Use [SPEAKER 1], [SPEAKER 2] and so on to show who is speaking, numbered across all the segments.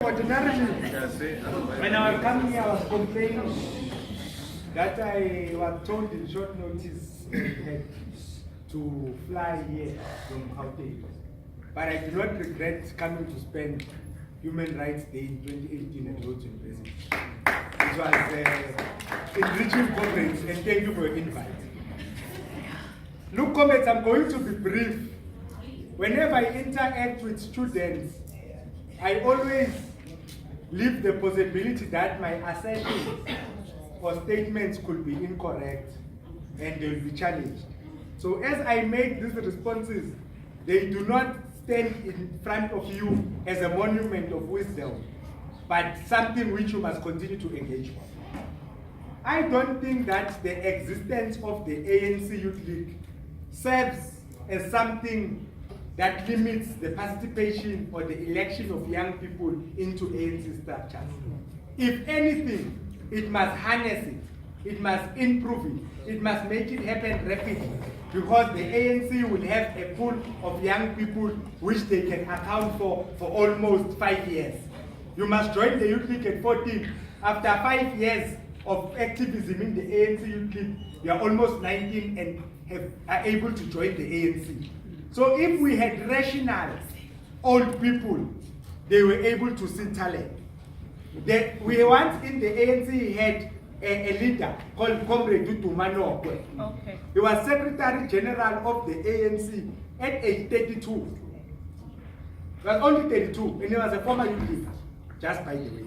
[SPEAKER 1] Ordinarily, when I was coming here, I was complaining that I was told in short notice I had to fly here from Gauteng. But I do not regret coming to spend Human Rights Day in 2018 at Rhodes University. It was enriching conference, and thank you for your invite. Look, comrades, I'm going to be brief. Whenever I interact with students, I always leave the possibility that my assertions or statements could be incorrect and they will be challenged. So as I make these responses, they do not stand in front of you as a monument of wisdom, but something which you must continue to engage with. I don't think that the existence of the ANC Youth League serves as something that limits the participation or the election of young people into ANC structures. If anything, it must harness it, it must improve it, it must make it happen rapidly, because the ANC will have a pool of young people which they can account for almost 5 years. You must join the Youth League at 14. After 5 years of activism in the ANC Youth League, you are almost 19 and are able to join the ANC. So if we had rational old people, they were able to see talent. We once in the ANC had a leader called Comrade Ndumiso. Okay. He was Secretary General of the ANC at age 32. He was only 32, and he was a former youth leader, just by the way.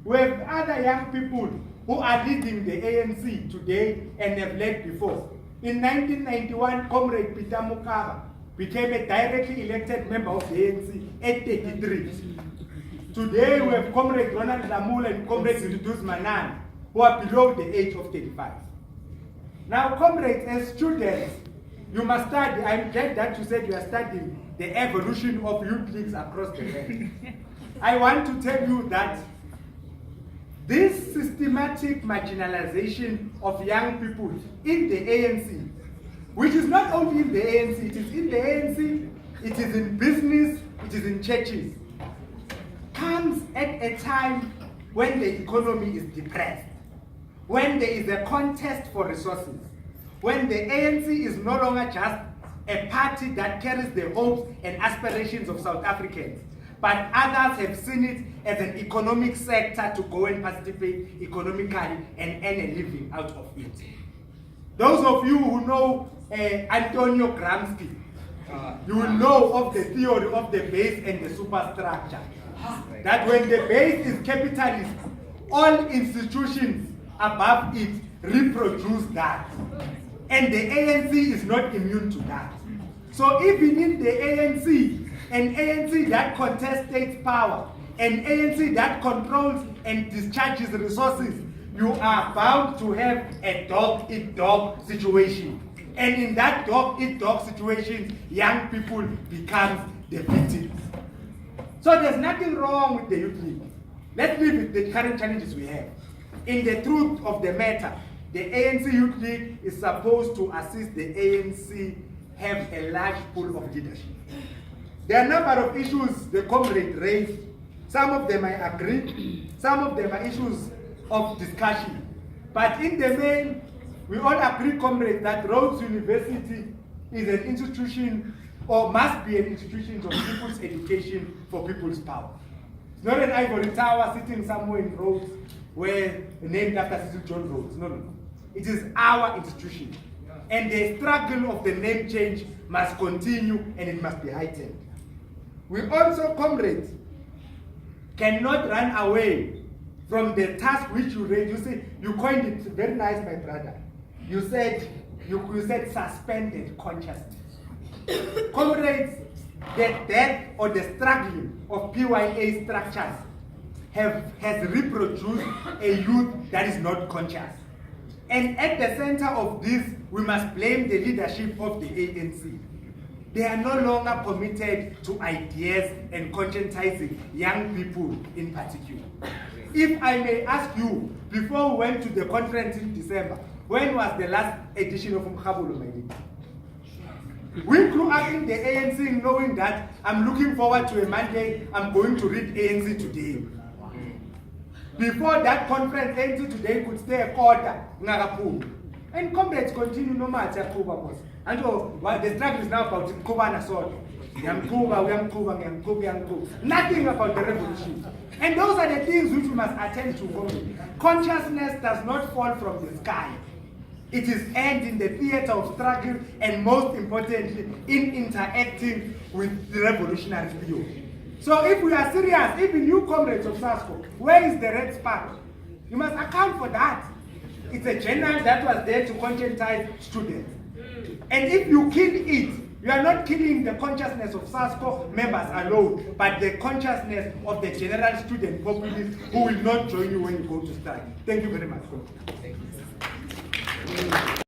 [SPEAKER 1] We have other young people who are leading the ANC today and have led before. In 1991, Comrade Mokako became a directly elected member of the ANC at 33. Today we have Comrade Ronald Lamula and Comrade Ndumiso who are below the age of 35. Now, comrades, as students, you must study. I'm glad that you said you are studying the evolution of youth leagues across the land. I want to tell you that this systematic marginalization of young people in the ANC, which is not only in the ANC, it is in the ANC, it is in business, it is in churches, comes at a time when the economy is depressed, when there is a contest for resources, when the ANC is no longer just a party that carries the hopes and aspirations of South Africans, but others have seen it as an economic sector to go and participate economically and earn a living out of it. Those of you who know Antonio Gramsci, you will know of the theory of the base and the superstructure. That when the base is capitalist, all institutions above it reproduce that. And the ANC is not immune to that. So even in the ANC, an ANC that contests state power, an ANC that controls and discharges resources, you are bound to have a dog-eat-dog situation. And in that dog-eat-dog situation, young people become the victims. So there's nothing wrong with the Youth League. Let's live with the current challenges we have. In the truth of the matter, the ANC Youth League is supposed to assist the ANC have a large pool of leadership. There are a number of issues the comrade raised. Some of them I agree, some of them are issues of discussion. But in the main, we all agree, comrades, that Rhodes University is an institution, or must be an institution of people's education for people's power. It's not an ivory tower sitting somewhere in Rhodes where named after Cecil John Rhodes. No, no, no. It is our institution. And the struggle of the name change must continue and it must be heightened. We also, comrades, cannot run away from the task which you raised. You said, you coined it very nice, my brother. You said suspended consciousness. Comrades, the death or the struggling of PYA structures has reproduced a youth that is not conscious. And at the center of this, we must blame the leadership of the ANC. They are no longer committed to ideas and conscientizing young people in particular. If I may ask you, before we went to the conference in December, when was the last edition of Mokako, my leader? We grew up in the ANC knowing that I'm looking forward to a Monday, I'm going to read ANC Today. Before that conference, ANC Today could stay a quarter. And comrades continue no matter Kuba. And so the struggle is now about Kuba and Assault. Nothing about the revolution. And those are the things which we must attend to. Consciousness does not fall from the sky. It is earned in the theater of struggle and most importantly in interacting with the revolutionary field. So if we are serious, even you comrades of SASCO, where is the red spark? You must account for that. It's a journal that was there to conscientize students. And if you kill it, you are not killing the consciousness of SASCO members alone, but the consciousness of the general student populace who will not join you when you go to strike. Thank you very much.